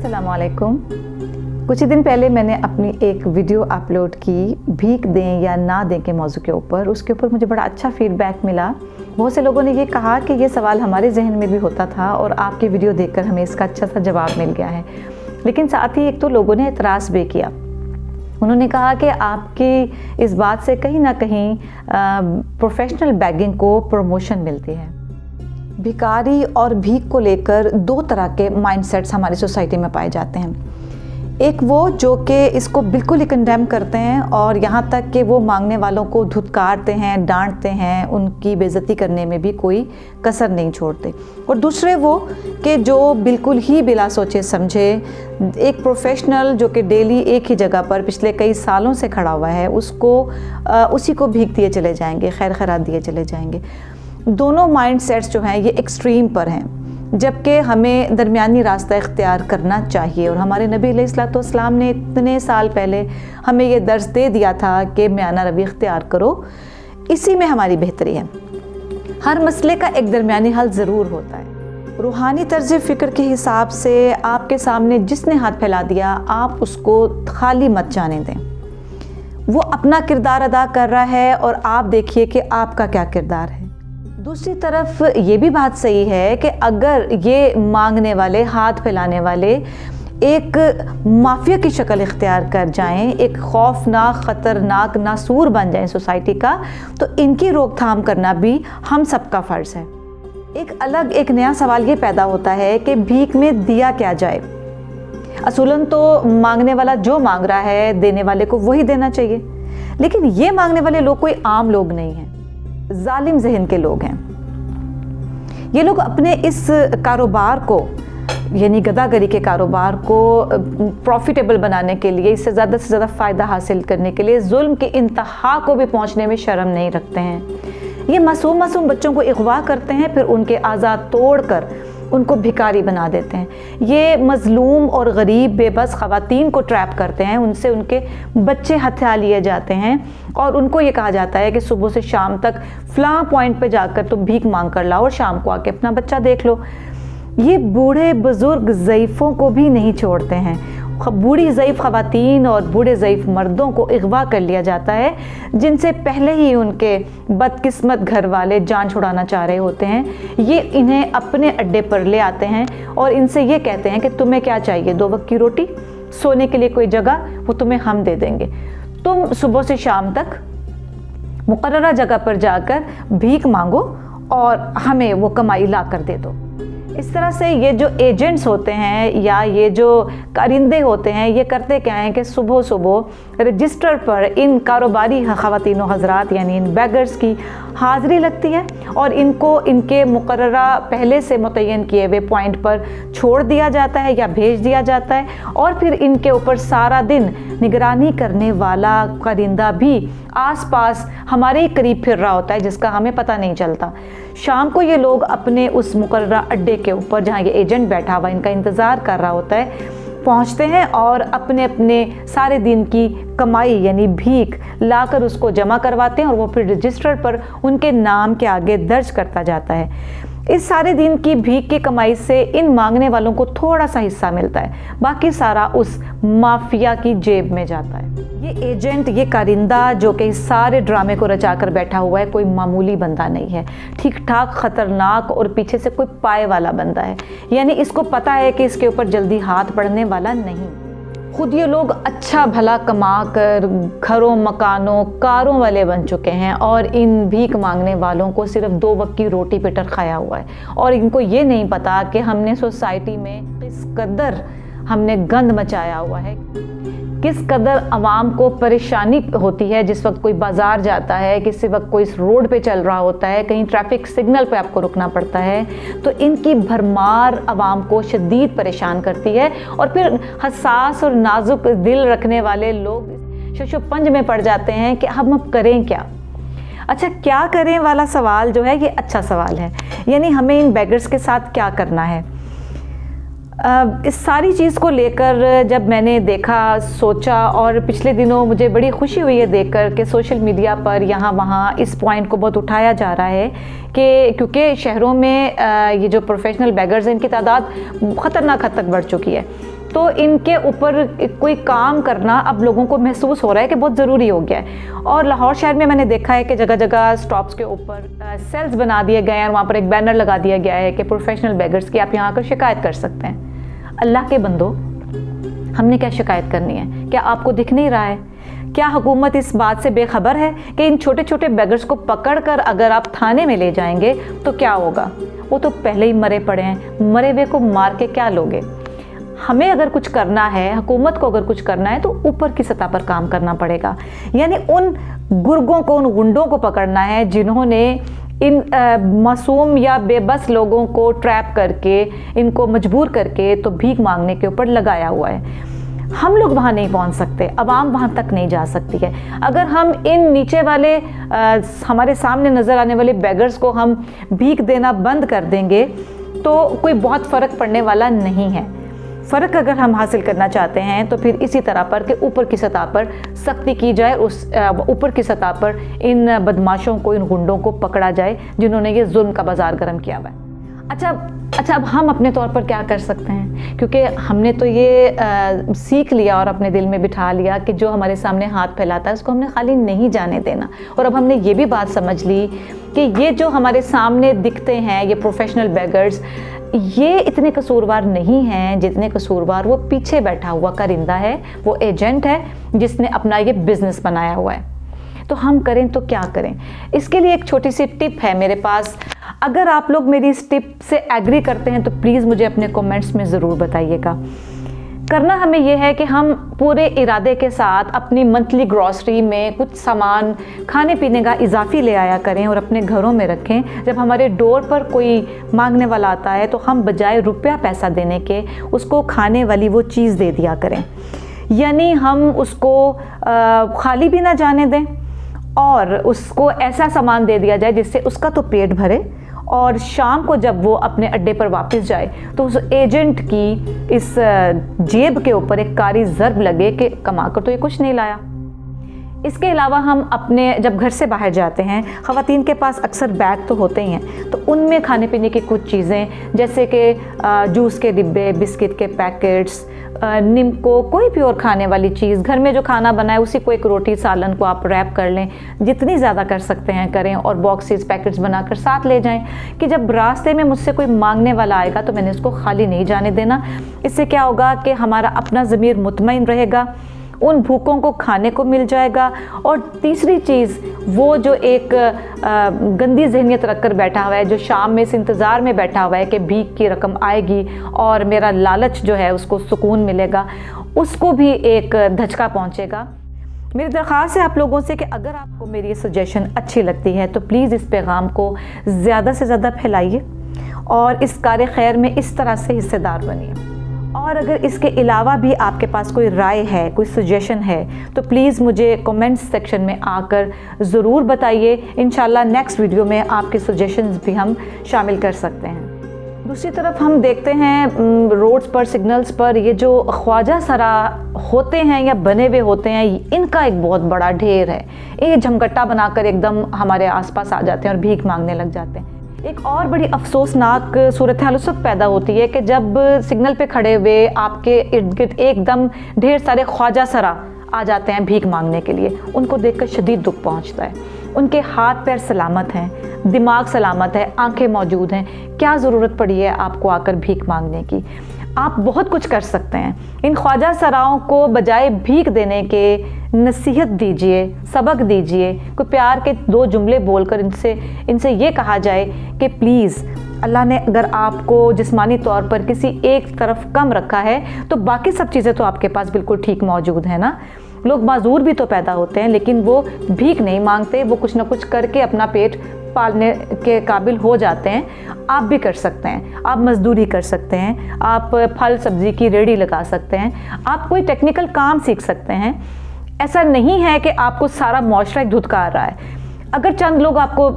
अस्सलाम वालेकुम। कुछ ही दिन पहले मैंने अपनी एक वीडियो अपलोड की भीख दें या ना दें के मौजू के ऊपर। उसके ऊपर मुझे बड़ा अच्छा फीडबैक मिला। बहुत से लोगों ने ये कहा कि ये सवाल हमारे जहन में भी होता था और आपकी वीडियो देखकर हमें इसका अच्छा सा जवाब मिल गया है। लेकिन साथ ही एक तो लोगों ने एतराज़ भी किया। उन्होंने कहा कि आपकी इस बात से कहीं ना कहीं प्रोफेशनल बैगिंग को प्रमोशन मिलती है। भिखारी और भीख को लेकर दो तरह के माइंडसेट्स हमारी सोसाइटी में पाए जाते हैं। एक वो जो कि इसको बिल्कुल ही कंडेम करते हैं और यहाँ तक कि वो मांगने वालों को धुतकारते हैं, डांटते हैं, उनकी बेइज्जती करने में भी कोई कसर नहीं छोड़ते। और दूसरे वो कि जो बिल्कुल ही बिला सोचे समझे एक प्रोफेशनल जो कि डेली एक ही जगह पर पिछले कई सालों से खड़ा हुआ है उसी को भीख दिए चले जाएंगे, खैर खैरात दिए चले जाएंगे। दोनों माइंडसेट्स जो हैं ये एक्सट्रीम पर हैं, जबकि हमें दरमियानी रास्ता इख्तियार करना चाहिए। और हमारे नबी अलैहिस्सलाम ने इतने साल पहले हमें ये दर्स दे दिया था कि मियाना रवि इख्तियार करो, इसी में हमारी बेहतरी है। हर मसले का एक दरमियानी हल ज़रूर होता है। रूहानी तर्ज फ़िक्र के हिसाब से आपके सामने जिसने हाथ फैला दिया आप उसको खाली मत जाने दें। वो अपना किरदार अदा कर रहा है और आप देखिए कि आपका क्या किरदार है। दूसरी तरफ ये भी बात सही है कि अगर ये मांगने वाले, हाथ फैलाने वाले एक माफिया की शक्ल इख्तियार कर जाएं, एक खौफनाक, ख़तरनाक नासूर बन जाएं सोसाइटी का, तो इनकी रोकथाम करना भी हम सबका फ़र्ज़ है। एक नया सवाल ये पैदा होता है कि भीख में दिया क्या जाए। असूलन तो मांगने वाला जो मांग रहा है देने वाले को वही देना चाहिए, लेकिन ये मांगने वाले लोग कोई आम लोग नहीं हैं, जालिम जहन के लोग हैं। ये लोग अपने इस कारोबार को यानी गदागरी के कारोबार को प्रॉफिटेबल बनाने के लिए, इससे ज़्यादा से ज़्यादा फ़ायदा हासिल करने के लिए जुल्म के इंतहा को भी पहुंचने में शर्म नहीं रखते हैं। ये मासूम बच्चों को अगवा करते हैं, फिर उनके आज़ाद तोड़कर उनको भिखारी बना देते हैं। ये मज़लूम और गरीब बेबस ख़वातीन को ट्रैप करते हैं, उनसे उनके बच्चे हथिया लिए जाते हैं और उनको ये कहा जाता है कि सुबह से शाम तक फ़लाँ पॉइंट पे जाकर तुम भीख मांग कर लाओ और शाम को आके अपना बच्चा देख लो। ये बूढ़े बुज़ुर्ग ज़ईफ़ों को भी नहीं छोड़ते हैं। बूढ़ी ज़ईफ़ ख़वातीन और बूढ़े ज़ईफ़ मर्दों को अगवा कर लिया जाता है, जिनसे पहले ही उनके बदकिस्मत घर वाले जान छुड़ाना चाह रहे होते हैं। ये इन्हें अपने अड्डे पर ले आते हैं और इनसे ये कहते हैं कि तुम्हें क्या चाहिए, 2 वक्त की रोटी, सोने के लिए कोई जगह, वो तुम्हें हम दे देंगे। तुम सुबह से शाम तक मुकर्ररा जगह पर जाकर भीख मांगो और हमें वो कमाई ला कर दे दो। इस तरह से ये जो एजेंट्स होते हैं या ये जो कारिंदे होते हैं, ये करते क्या हैं कि सुबह सुबह रजिस्टर पर इन कारोबारी ख़वातीन व हज़रात यानी इन बैगर्स की हाज़िरी लगती है और इनको इनके मुकर्ररा पहले से मुतय्यन किए हुए पॉइंट पर छोड़ दिया जाता है या भेज दिया जाता है। और फिर इनके ऊपर सारा दिन निगरानी करने वाला कारिंदा भी आसपास हमारे ही करीब फिर रहा होता है, जिसका हमें पता नहीं चलता। शाम को ये लोग अपने उस मुकर्ररा अड्डे के ऊपर जहाँ ये एजेंट बैठा हुआ इनका इंतज़ार कर रहा होता है, पहुँचते हैं और अपने अपने सारे दिन की कमाई यानी भीख लाकर उसको जमा करवाते हैं और वो फिर रजिस्टर पर उनके नाम के आगे दर्ज करता जाता है। इस सारे दिन की भीख की कमाई से इन मांगने वालों को थोड़ा सा हिस्सा मिलता है, बाकी सारा उस माफिया की जेब में जाता है। ये एजेंट, ये कारिंदा जो कि इस सारे ड्रामे को रचा कर बैठा हुआ है, कोई मामूली बंदा नहीं है, ठीक ठाक ख़तरनाक और पीछे से कोई पाए वाला बंदा है। यानी इसको पता है कि इसके ऊपर जल्दी हाथ बढ़ने वाला नहीं। खुद ये लोग अच्छा भला कमा कर घरों, मकानों, कारों वाले बन चुके हैं और इन भीख मांगने वालों को सिर्फ 2 वक्त की रोटी पे खाया हुआ है। और इनको ये नहीं पता कि हमने सोसाइटी में किस कदर हमने गंद मचाया हुआ है, किस कदर आवाम को परेशानी होती है जिस वक्त कोई बाज़ार जाता है, किसी वक्त कोई रोड पे चल रहा होता है, कहीं ट्रैफिक सिग्नल पे आपको रुकना पड़ता है, तो इनकी भरमार आवाम को शदीद परेशान करती है। और फिर हसास और नाजुक दिल रखने वाले लोग शशोपंज में पड़ जाते हैं कि हम अब करें क्या। अच्छा, क्या करें वाला सवाल जो है ये अच्छा सवाल है। यानी हमें इन बैगर्स के साथ क्या करना है। इस सारी चीज़ को लेकर जब मैंने देखा, सोचा, और पिछले दिनों मुझे बड़ी खुशी हुई है देखकर कि सोशल मीडिया पर यहाँ वहाँ इस पॉइंट को बहुत उठाया जा रहा है कि क्योंकि शहरों में ये जो प्रोफेशनल बैगर्स हैं इनकी तादाद ख़तरनाक हद तक बढ़ चुकी है। तो इनके ऊपर कोई काम करना अब लोगों को महसूस हो रहा है कि बहुत ज़रूरी हो गया है। और लाहौर शहर में मैंने देखा है कि जगह जगह स्टॉप्स के ऊपर सेल्स बना दिए गए हैं और वहाँ पर एक बैनर लगा दिया गया है कि प्रोफेशनल बेगर्स की आप यहाँ आकर शिकायत कर सकते हैं। अल्लाह के बंदो, हमने क्या शिकायत करनी है? क्या आपको दिख नहीं रहा है? क्या हुकूमत इस बात से बेखबर है कि इन छोटे छोटे बेगर्स को पकड़कर अगर आप थाने में ले जाएंगे तो क्या होगा? वो तो पहले ही मरे पड़े हैं, मरे हुए को मार के क्या लोगे? हमें अगर कुछ करना है, हुकूमत को अगर कुछ करना है तो ऊपर की सतह पर काम करना पड़ेगा। यानी उन गुर्गों को, उन गुंडों को पकड़ना है जिन्होंने इन मासूम या बेबस लोगों को ट्रैप करके, इनको मजबूर करके तो भीख मांगने के ऊपर लगाया हुआ है। हम लोग वहाँ नहीं पहुँच सकते, अवाम वहाँ तक नहीं जा सकती है। अगर हम इन नीचे वाले हमारे सामने नज़र आने वाले बेगर्स को हम भीख देना बंद कर देंगे तो कोई बहुत फ़र्क पड़ने वाला नहीं है। फ़र्क अगर हम हासिल करना चाहते हैं तो फिर इसी तरह पर कि ऊपर की सतह पर सख्ती की जाए, उस ऊपर की सतह पर इन बदमाशों को, इन गुंडों को पकड़ा जाए जिन्होंने ये जुल्म का बाज़ार गर्म किया हुआ है। अच्छा, अब हम अपने तौर पर क्या कर सकते हैं? क्योंकि हमने तो ये सीख लिया और अपने दिल में बिठा लिया कि जो हमारे सामने हाथ फैलाता है उसको हमने खाली नहीं जाने देना। और अब हमने ये भी बात समझ ली कि ये जो हमारे सामने दिखते हैं, ये प्रोफेशनल बेगर्स, ये इतने कसूरवार नहीं हैं जितने कसूरवार वो पीछे बैठा हुआ कारिंदा है, वो एजेंट है जिसने अपना ये बिज़नेस बनाया हुआ है। तो हम करें तो क्या करें? इसके लिए एक छोटी सी टिप है मेरे पास। अगर आप लोग मेरी इस टिप से एग्री करते हैं तो प्लीज़ मुझे अपने कमेंट्स में ज़रूर बताइएगा। करना हमें यह है कि हम पूरे इरादे के साथ अपनी मंथली ग्रॉसरी में कुछ सामान खाने पीने का इजाफी ले आया करें और अपने घरों में रखें। जब हमारे डोर पर कोई मांगने वाला आता है तो हम बजाय रुपया पैसा देने के उसको खाने वाली वो चीज़ दे दिया करें। यानी हम उसको खाली भी ना जाने दें और उसको ऐसा सामान दे दिया जाए जिससे उसका तो पेट भरे और शाम को जब वो अपने अड्डे पर वापस जाए तो उस एजेंट की इस जेब के ऊपर एक कारी ज़र्ब लगे कि कमा कर तो ये कुछ नहीं लाया। इसके अलावा हम अपने जब घर से बाहर जाते हैं, ख़वातीन के पास अक्सर बैग तो होते ही हैं, तो उनमें खाने पीने की कुछ चीज़ें जैसे कि जूस के डिब्बे, बिस्किट के पैकेट्स, निम्को, कोई भी और खाने वाली चीज़, घर में जो खाना बनाए उसी को एक रोटी सालन को आप रैप कर लें, जितनी ज़्यादा कर सकते हैं करें और बॉक्सेस पैकेट्स बनाकर साथ ले जाएं कि जब रास्ते में मुझसे कोई मांगने वाला आएगा तो मैंने उसको खाली नहीं जाने देना। इससे क्या होगा कि हमारा अपना ज़मीर मुतमईन रहेगा, उन भूखों को खाने को मिल जाएगा। और तीसरी चीज़, वो जो एक गंदी जहनियत रख कर बैठा हुआ है, जो शाम में इस इंतज़ार में बैठा हुआ है कि भीख की रकम आएगी और मेरा लालच जो है उसको सुकून मिलेगा, उसको भी एक धचका पहुंचेगा। मेरी दरख्वास्त है आप लोगों से कि अगर आपको मेरी ये सजेशन अच्छी लगती है तो प्लीज़ इस पैगाम को ज़्यादा से ज़्यादा फैलाइए और इस कार्य खैर में इस तरह से हिस्सेदार बनिए। और अगर इसके अलावा भी आपके पास कोई राय है, कोई सजेशन है तो प्लीज़ मुझे कमेंट्स सेक्शन में आकर ज़रूर बताइए। इंशाल्लाह नेक्स्ट वीडियो में आपके सजेशंस भी हम शामिल कर सकते हैं। दूसरी तरफ हम देखते हैं रोड्स पर, सिग्नल्स पर ये जो ख्वाजा सरा होते हैं या बने हुए होते हैं, इनका एक बहुत बड़ा ढेर है। ये झमकट्टा बनाकर एकदम हमारे आसपास आ जाते हैं और भीख मांगने लग जाते हैं। एक और बड़ी अफसोसनाक सूरत हाल उस वक्त पैदा होती है कि जब सिग्नल पे खड़े हुए आपके इर्द गिर्द एकदम ढेर सारे ख्वाजा सरा आ जाते हैं भीख मांगने के लिए। उनको देखकर शदीद दुख पहुंचता है। उनके हाथ पैर सलामत हैं, दिमाग सलामत है, आंखें मौजूद हैं, क्या ज़रूरत पड़ी है आपको आकर भीख मांगने की? आप बहुत कुछ कर सकते हैं। इन ख्वाजा सराओं को बजाय भीख देने के नसीहत दीजिए, सबक दीजिए, कोई प्यार के दो जुमले बोलकर इनसे ये कहा जाए कि प्लीज़, अल्लाह ने अगर आपको जिस्मानी तौर पर किसी एक तरफ कम रखा है तो बाकी सब चीज़ें तो आपके पास बिल्कुल ठीक मौजूद है ना। लोग माजूर भी तो पैदा होते हैं लेकिन वो भीख नहीं मांगते, वो कुछ ना कुछ करके अपना पेट पालने के काबिल हो जाते हैं। आप भी कर सकते हैं, आप मजदूरी कर सकते हैं, आप फल सब्ज़ी की रेडी लगा सकते हैं, आप कोई टेक्निकल काम सीख सकते हैं। ऐसा नहीं है कि आपको सारा मुआशरा धुतकार रहा है। अगर चंद लोग आपको